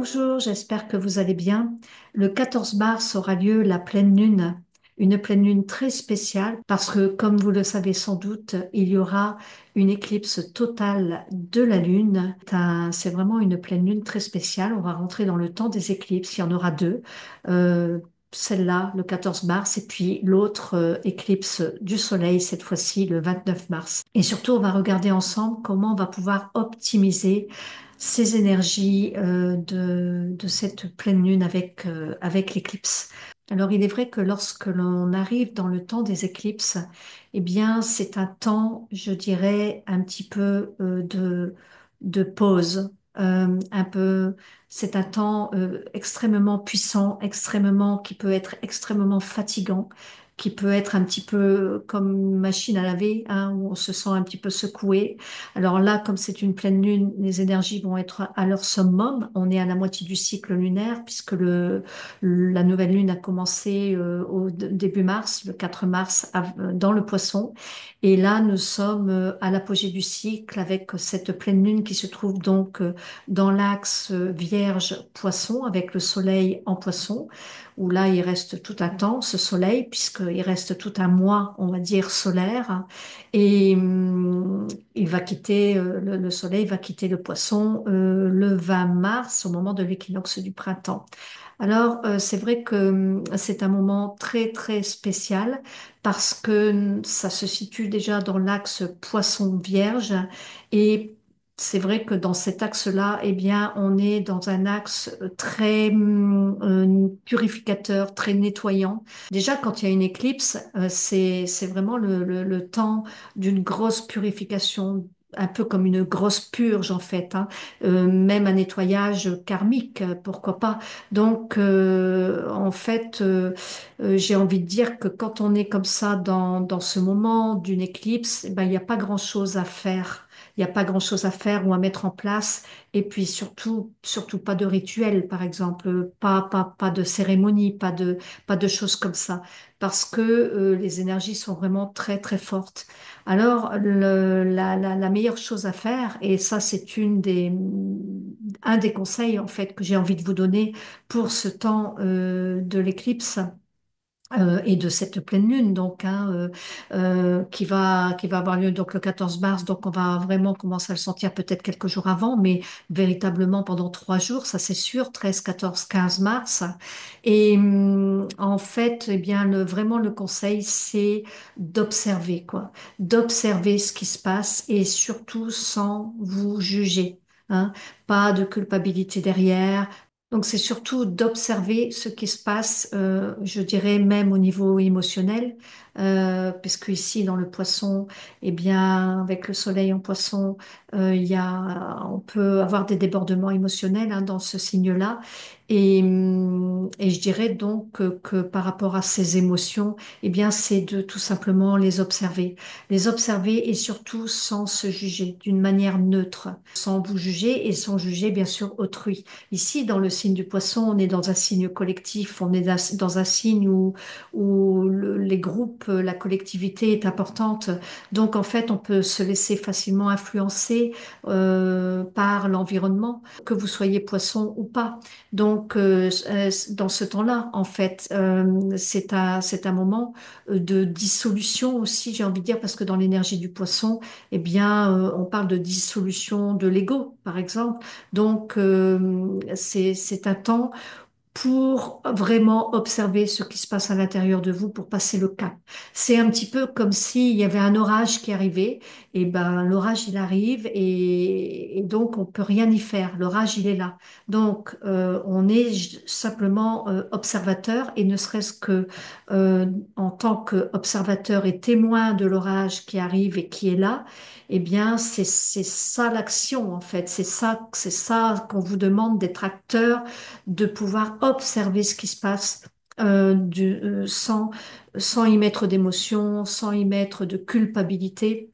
Bonjour, j'espère que vous allez bien. Le 14 mars aura lieu la pleine lune, une pleine lune très spéciale parce que, comme vous le savez sans doute, il y aura une éclipse totale de la lune. C'est vraiment une pleine lune très spéciale. On va rentrer dans le temps des éclipses. Il y en aura deux. Euh, Celle-là, le 14 mars, et puis l'autre éclipse du soleil, cette fois-ci, le 29 mars. Et surtout, on va regarder ensemble comment on va pouvoir optimiser ces énergies de cette pleine lune avec l'éclipse. Alors, il est vrai que lorsque l'on arrive dans le temps des éclipses, eh bien, c'est un temps, je dirais, un petit peu de pause, un peu, c'est un temps extrêmement puissant, extrêmement, qui peut être extrêmement fatigant, qui peut être un petit peu comme une machine à laver, hein, où on se sent un petit peu secoué. Alors là, comme c'est une pleine lune, les énergies vont être à leur summum. On est à la moitié du cycle lunaire puisque la nouvelle lune a commencé au début mars, le 4 mars, dans le Poisson. Et là, nous sommes à l'apogée du cycle avec cette pleine lune qui se trouve donc dans l'axe Vierge-Poisson avec le Soleil en Poisson, où là, il reste tout un temps, ce Soleil, puisqu'il reste tout un mois, on va dire, solaire. Et il va quitter, le Soleil va quitter le Poisson le 20 mars, au moment de l'équinoxe du printemps. Alors, c'est vrai que c'est un moment très, très spécial parce que ça se situe déjà dans l'axe Poisson-Vierge et c'est vrai que dans cet axe-là, eh bien, on est dans un axe très purificateur, très nettoyant. Déjà, quand il y a une éclipse, c'est vraiment le temps d'une grosse purification, un peu comme une grosse purge en fait, hein. Même un nettoyage karmique, pourquoi pas. Donc, en fait, j'ai envie de dire que quand on est comme ça dans ce moment d'une éclipse, eh ben, il n'y a pas grand-chose à faire. Il n'y a pas grand-chose à faire ou à mettre en place. Et puis surtout pas de rituel, par exemple, pas de cérémonie, pas de choses comme ça, parce que les énergies sont vraiment très, très fortes. Alors, la meilleure chose à faire, et ça, c'est un des conseils, en fait, que j'ai envie de vous donner pour ce temps de l'éclipse, et de cette pleine lune donc hein, qui va avoir lieu donc le 14 mars, donc on va vraiment commencer à le sentir peut-être quelques jours avant, mais véritablement pendant 3 jours, ça c'est sûr, 13, 14, 15 mars. Et en fait, eh bien vraiment le conseil c'est d'observer quoi, d'observer ce qui se passe et surtout sans vous juger. Hein, pas de culpabilité derrière, donc, c'est surtout d'observer ce qui se passe, je dirais même au niveau émotionnel, puisque ici dans le poisson, eh bien, avec le soleil en poisson, on peut avoir des débordements émotionnels hein, dans ce signe-là. Et je dirais donc que par rapport à ces émotions, eh bien, c'est de tout simplement les observer et surtout sans se juger, d'une manière neutre, sans vous juger et sans juger bien sûr autrui. Ici, dans le signe du poisson, on est dans un signe collectif, on est dans un signe où les groupes, la collectivité est importante. Donc, en fait, on peut se laisser facilement influencer par l'environnement, que vous soyez poisson ou pas. Donc, dans ce temps-là, en fait, c'est un moment de dissolution aussi, j'ai envie de dire, parce que dans l'énergie du poisson, eh bien, on parle de dissolution de l'ego, par exemple. Donc, c'est un temps pour vraiment observer ce qui se passe à l'intérieur de vous pour passer le cap. C'est un petit peu comme s'il y avait un orage qui arrivait, et ben l'orage il arrive et donc on peut rien y faire. L'orage il est là. Donc on est simplement observateur et ne serait-ce que euh, en tant qu'observateur et témoin de l'orage qui arrive et qui est là, eh bien c'est ça l'action en fait. C'est ça qu'on vous demande d'être acteur, de pouvoir observer ce qui se passe sans y mettre d'émotion, sans y mettre de culpabilité.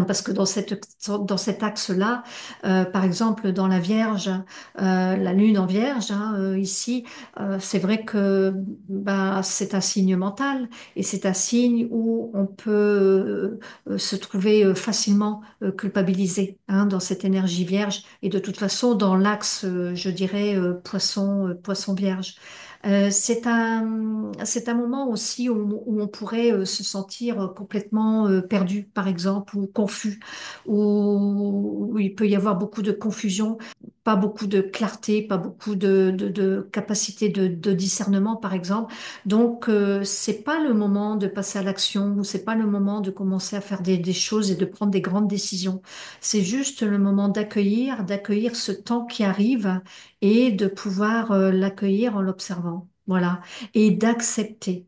Parce que dans cet axe-là, par exemple dans la Vierge, la Lune en Vierge, hein, ici, c'est vrai que bah, c'est un signe mental et c'est un signe où on peut se trouver facilement culpabilisé hein, dans cette énergie Vierge et de toute façon dans l'axe, je dirais, Poisson Vierge. C'est un moment aussi où on pourrait se sentir complètement perdu, par exemple, ou confus, où il peut y avoir beaucoup de confusion, pas beaucoup de clarté, pas beaucoup de capacité de discernement, par exemple. Donc, c'est pas le moment de passer à l'action, ou c'est pas le moment de commencer à faire des choses et de prendre des grandes décisions. C'est juste le moment d'accueillir ce temps qui arrive et de pouvoir l'accueillir en l'observant. Voilà. Et d'accepter,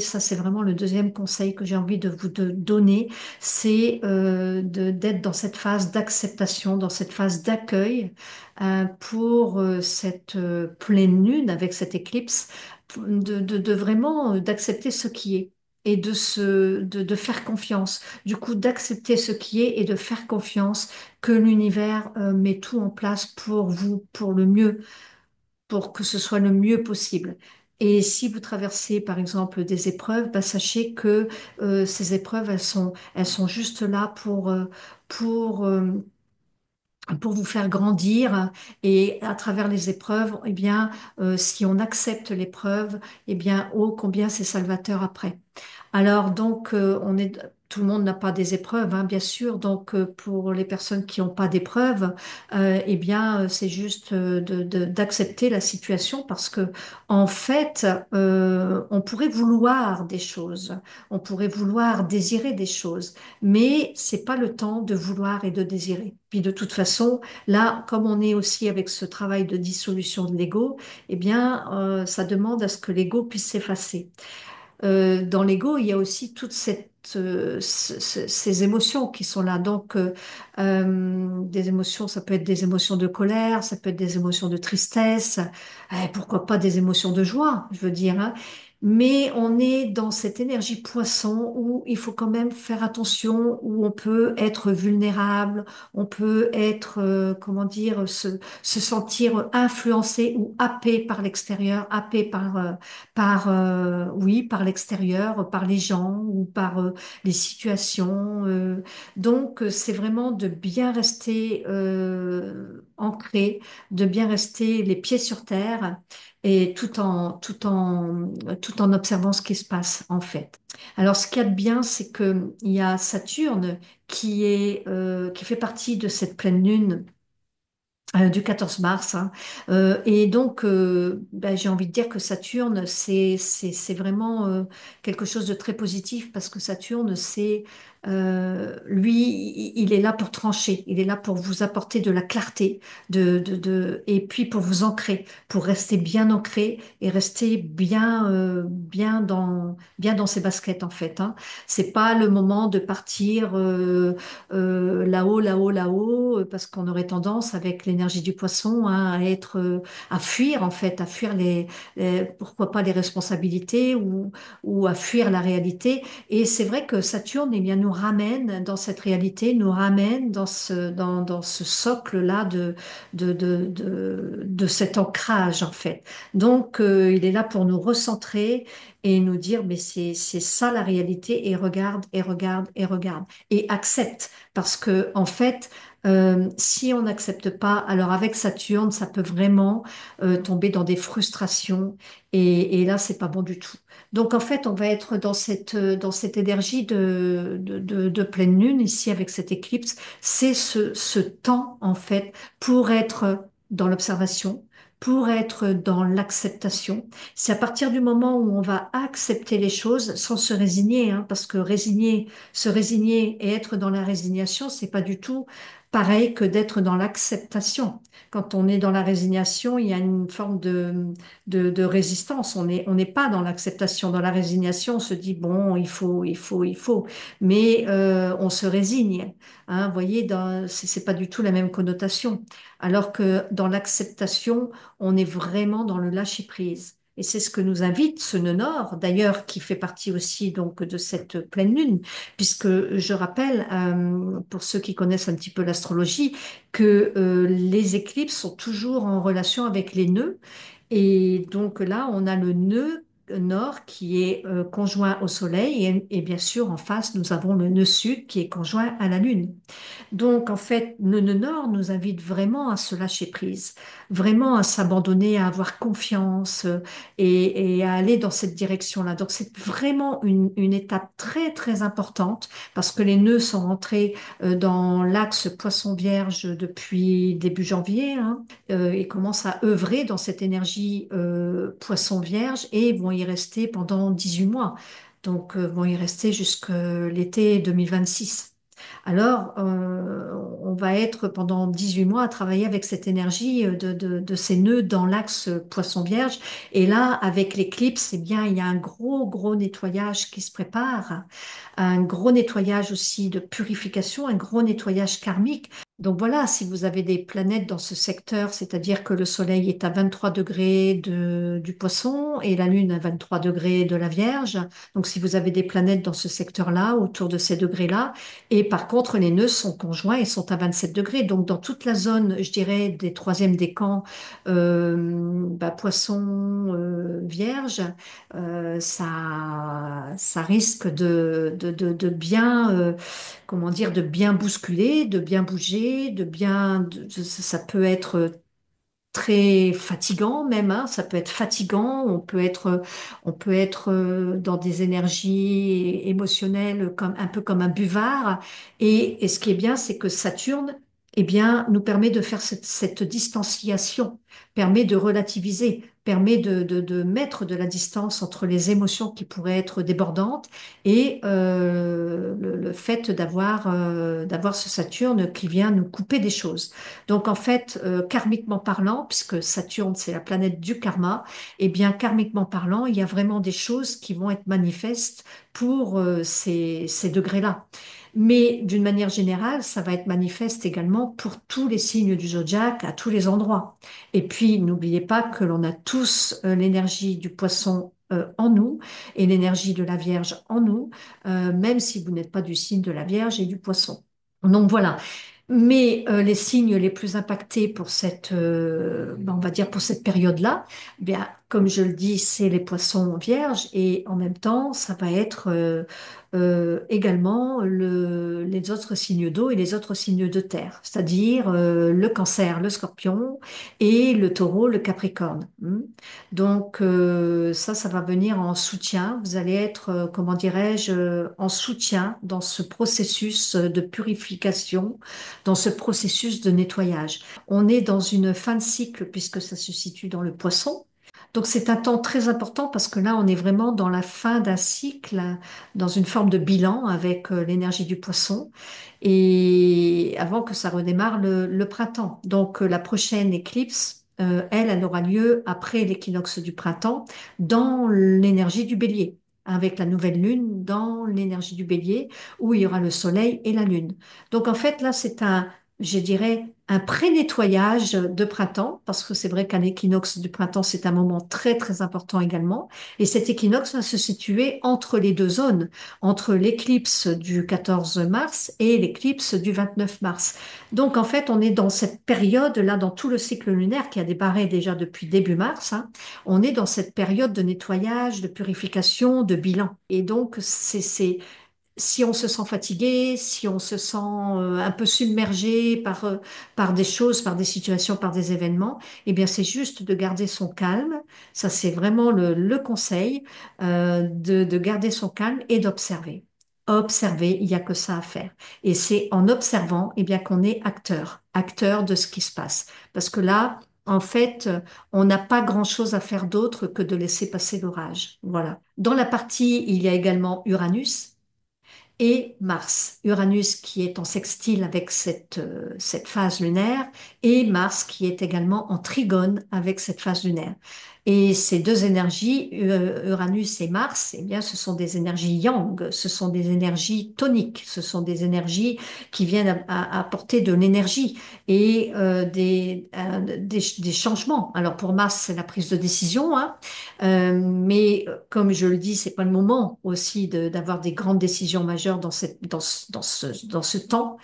ça c'est vraiment le deuxième conseil que j'ai envie de vous donner, c'est d'être dans cette phase d'acceptation, dans cette phase d'accueil pour cette pleine lune avec cette éclipse, de vraiment d'accepter ce qui est. Et de faire confiance. Du coup, d'accepter ce qui est et de faire confiance que l'univers met tout en place pour vous, pour le mieux, pour que ce soit le mieux possible. Et si vous traversez, par exemple, des épreuves, bah, sachez que ces épreuves, elles sont juste là pour, euh, pour vous faire grandir. Et à travers les épreuves, eh bien, si on accepte l'épreuve, eh bien, oh, combien c'est salvateur après. Alors donc, tout le monde n'a pas des épreuves, hein, bien sûr. Donc, pour les personnes qui n'ont pas d'épreuves, eh bien, c'est juste d'accepter la situation parce que, en fait, on pourrait vouloir des choses, on pourrait vouloir désirer des choses, mais c'est pas le temps de vouloir et de désirer. Puis de toute façon, là, comme on est aussi avec ce travail de dissolution de l'ego, eh bien, ça demande à ce que l'ego puisse s'effacer. Dans l'ego, il y a aussi toutes ces émotions qui sont là. Donc, des émotions, ça peut être des émotions de colère, ça peut être des émotions de tristesse, pourquoi pas des émotions de joie, je veux dire, hein. Mais on est dans cette énergie poisson où il faut quand même faire attention, où on peut être vulnérable, on peut être, comment dire, se sentir influencé ou happé par l'extérieur, happé oui, par l'extérieur, par les gens ou par les situations. Donc, c'est vraiment de bien rester ancré, de bien rester les pieds sur terre et tout en observant ce qui se passe en fait. Alors, ce qu'il y a de bien, c'est que il y a Saturne qui fait partie de cette pleine lune du 14 mars, hein. Et donc, ben, j'ai envie de dire que Saturne, c'est vraiment quelque chose de très positif parce que Saturne, lui, il est là pour trancher, il est là pour vous apporter de la clarté, et puis pour vous ancrer, pour rester bien ancré et rester bien dans ses baskets en fait, hein. C'est pas le moment de partir. Là-haut, parce qu'on aurait tendance, avec l'énergie du poisson, hein, à fuir en fait, à fuir pourquoi pas les responsabilités ou à fuir la réalité. Et c'est vrai que Saturne, eh bien, nous ramène dans cette réalité, nous ramène dans ce socle-là de cet ancrage en fait. Donc, il est là pour nous recentrer et nous dire, mais c'est ça la réalité et regarde, et regarde, et regarde. Et accepte. Parce que, en fait, si on n'accepte pas, alors avec Saturne, ça peut vraiment tomber dans des frustrations et là, c'est pas bon du tout. Donc, en fait, on va être dans cette énergie de pleine lune ici avec cette éclipse. C'est ce temps, en fait, pour être dans l'observation, pour être dans l'acceptation. C'est à partir du moment où on va accepter les choses sans se résigner, hein, parce que se résigner et être dans la résignation, c'est pas du tout pareil que d'être dans l'acceptation. Quand on est dans la résignation, il y a une forme de résistance. On n'est pas dans l'acceptation. Dans la résignation, on se dit, bon, il faut. Mais on se résigne. Hein, vous voyez, c'est pas du tout la même connotation. Alors que dans l'acceptation, on est vraiment dans le lâcher-prise. Et c'est ce que nous invite ce nœud nord, d'ailleurs, qui fait partie aussi donc de cette pleine lune, puisque je rappelle, pour ceux qui connaissent un petit peu l'astrologie, que les éclipses sont toujours en relation avec les nœuds. Et donc là, on a le nœud nord qui est conjoint au Soleil et bien sûr en face, nous avons le nœud sud qui est conjoint à la Lune. Donc, en fait, le nœud nord nous invite vraiment à se lâcher prise, vraiment à s'abandonner, à avoir confiance et à aller dans cette direction-là. Donc, c'est vraiment une étape très, très importante parce que les nœuds sont rentrés dans l'axe Poisson-Vierge depuis début janvier et commencent à œuvrer dans cette énergie Poisson-Vierge et vont y rester pendant 18 mois. Donc, vont y rester jusqu'à l'été 2026. Alors, on va être pendant 18 mois à travailler avec cette énergie de ces nœuds dans l'axe Poisson-Vierge. Et là, avec l'éclipse, eh bien, il y a un gros, gros nettoyage qui se prépare, un gros nettoyage aussi de purification, un gros nettoyage karmique. Donc voilà, si vous avez des planètes dans ce secteur, c'est-à-dire que le Soleil est à 23 degrés du Poisson et la Lune à 23 degrés de la Vierge. Donc si vous avez des planètes dans ce secteur-là, autour de ces degrés-là, et par contre, les nœuds sont conjoints et sont à 27 degrés. Donc, dans toute la zone, je dirais, des troisièmes décans, poisson, vierge, ça risque de bien, comment dire, de bien bousculer, de bien bouger, ça peut être très fatigant même, hein. Ça peut être fatigant, on peut être dans des énergies émotionnelles comme, un peu comme un buvard. Et ce qui est bien, c'est que Saturne, eh bien, nous permet de faire cette distanciation, permet de relativiser, permet de mettre de la distance entre les émotions qui pourraient être débordantes et le fait d'avoir ce Saturne qui vient nous couper des choses. Donc en fait, karmiquement parlant, puisque Saturne c'est la planète du karma, et bien karmiquement parlant, il y a vraiment des choses qui vont être manifestes pour ces degrés-là. Mais d'une manière générale, ça va être manifeste également pour tous les signes du zodiaque à tous les endroits. Et puis n'oubliez pas que l'on a tous l'énergie du poisson en nous et l'énergie de la Vierge en nous, même si vous n'êtes pas du signe de la Vierge et du poisson. Donc voilà. Mais les signes les plus impactés pour on va dire pour cette période-là, eh bien, comme je le dis, c'est les poissons vierges et en même temps, ça va être également les autres signes d'eau et les autres signes de terre, c'est-à-dire le cancer, le scorpion et le taureau, le capricorne. Donc ça va venir en soutien. Vous allez être, comment dirais-je, en soutien dans ce processus de purification dans ce processus de nettoyage. On est dans une fin de cycle puisque ça se situe dans le poisson. Donc c'est un temps très important parce que là, on est vraiment dans la fin d'un cycle, dans une forme de bilan avec l'énergie du poisson et avant que ça redémarre le printemps. Donc la prochaine éclipse, elle aura lieu après l'équinoxe du printemps dans l'énergie du bélier, avec la nouvelle lune dans l'énergie du bélier où il y aura le soleil et la lune. Donc en fait, là, c'est je dirais, un pré-nettoyage de printemps, parce que c'est vrai qu'un équinoxe du printemps, c'est un moment très, très important également. Et cet équinoxe va se situer entre les deux zones, entre l'éclipse du 14 mars et l'éclipse du 29 mars. Donc en fait, on est dans cette période-là, dans tout le cycle lunaire qui a démarré déjà depuis début mars, on est dans cette période de nettoyage, de purification, de bilan. Et donc, si on se sent fatigué, si on se sent un peu submergé par des choses, par des situations, par des événements, eh bien, c'est juste de garder son calme. Ça, c'est vraiment le conseil, de garder son calme et d'observer. Observer, il n'y a que ça à faire. Et c'est en observant, eh bien, qu'on est acteur de ce qui se passe. Parce que là, en fait, on n'a pas grand-chose à faire d'autre que de laisser passer l'orage. Voilà. Dans la partie, il y a également Uranus et Mars. Uranus qui est en sextile avec cette phase lunaire et Mars qui est également en trigone avec cette phase lunaire. Et ces deux énergies, Uranus et Mars, eh bien, ce sont des énergies yang, ce sont des énergies toniques, ce sont des énergies qui viennent apporter de l'énergie et des changements. Alors pour Mars, c'est la prise de décision, hein. Mais comme je le dis, c'est pas le moment aussi d'avoir des grandes décisions majeures dans ce temps.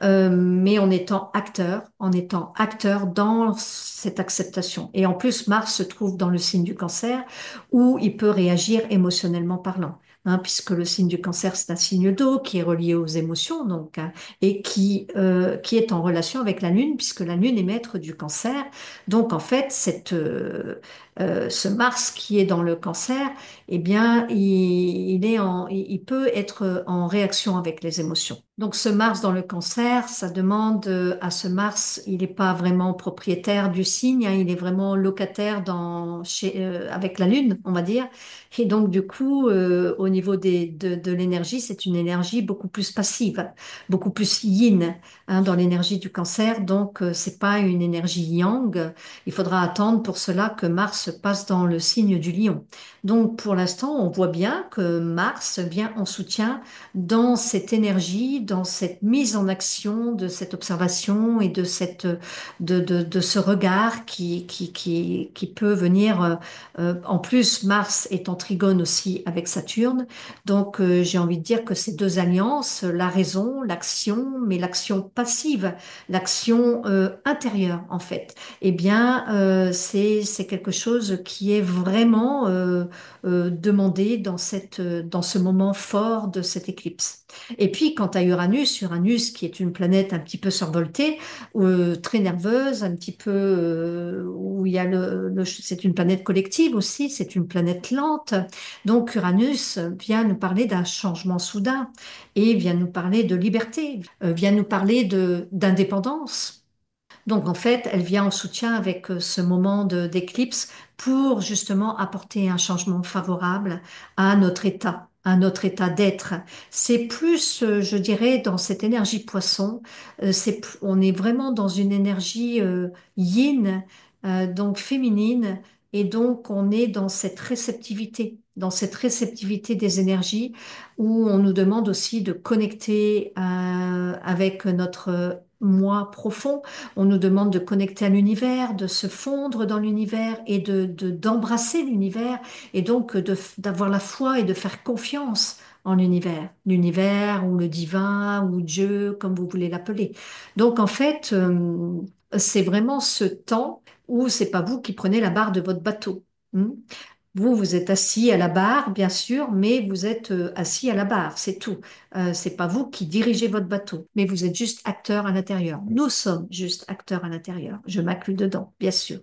Mais en étant acteur dans cette acceptation. Et en plus, Mars se trouve dans le signe du Cancer où il peut réagir émotionnellement parlant. Hein, puisque le signe du Cancer, c'est un signe d'eau qui est relié aux émotions, donc, hein, et qui est en relation avec la Lune, puisque la Lune est maître du Cancer. Donc, en fait, ce Mars qui est dans le Cancer, eh bien, il peut être en réaction avec les émotions. Donc, ce Mars dans le Cancer, ça demande à ce Mars, il n'est pas vraiment propriétaire du signe, hein, il est vraiment locataire avec la Lune, on va dire. Et donc, du coup, au niveau de l'énergie, c'est une énergie beaucoup plus passive, beaucoup plus yin, hein, dans l'énergie du Cancer. Donc, c'est pas une énergie yang. Il faudra attendre pour cela que Mars passe dans le signe du Lion. Donc, pour l'instant, on voit bien que Mars vient en soutien dans cette énergie, dans cette mise en action de cette observation et de ce regard qui peut venir. En plus, Mars est en trigone aussi avec Saturne. Donc, j'ai envie de dire que ces deux alliances, la raison, l'action, mais l'action passive, l'action intérieure, en fait, eh bien, c'est quelque chose qui est vraiment demandé dans ce moment fort de cette éclipse. Et puis, quant à Uranus, Uranus qui est une planète un petit peu survoltée, très nerveuse, un petit peu où il y a c'est une planète collective aussi, c'est une planète lente. Donc, Uranus vient nous parler d'un changement soudain et vient nous parler de liberté, vient nous parler d'indépendance. Donc en fait, elle vient en soutien avec ce moment d'éclipse pour justement apporter un changement favorable à notre état d'être. C'est plus, je dirais, dans cette énergie poisson, on est vraiment dans une énergie yin, donc féminine, et donc on est dans cette réceptivité des énergies où on nous demande aussi de connecter avec notre moi profond. On nous demande de connecter à l'univers, de se fondre dans l'univers et d'embrasser l'univers et donc d'avoir la foi et de faire confiance en l'univers. L'univers ou le divin ou Dieu, comme vous voulez l'appeler. Donc en fait, c'est vraiment ce temps où c'est pas vous qui prenez la barre de votre bateau. Hmm. Vous, vous êtes assis à la barre, bien sûr, mais vous êtes assis à la barre, c'est tout. C'est pas vous qui dirigez votre bateau, mais vous êtes juste acteur à l'intérieur. Nous sommes juste acteurs à l'intérieur. Je m'inclus dedans, bien sûr.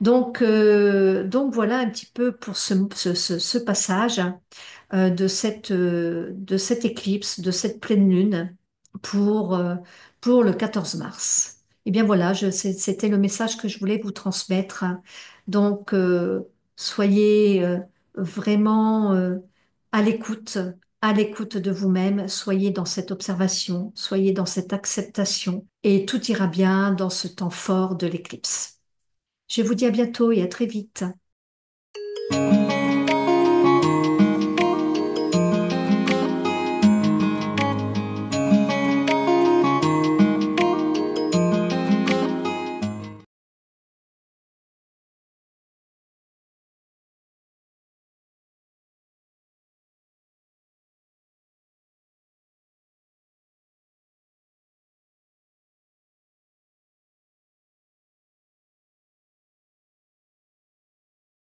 Donc voilà un petit peu pour ce passage de cette éclipse, de cette pleine lune pour le 14 mars. Eh bien voilà, c'était le message que je voulais vous transmettre. Donc, soyez vraiment à l'écoute, à l'écoute de vous-même, soyez dans cette observation, soyez dans cette acceptation, et tout ira bien dans ce temps fort de l'éclipse. Je vous dis à bientôt et à très vite.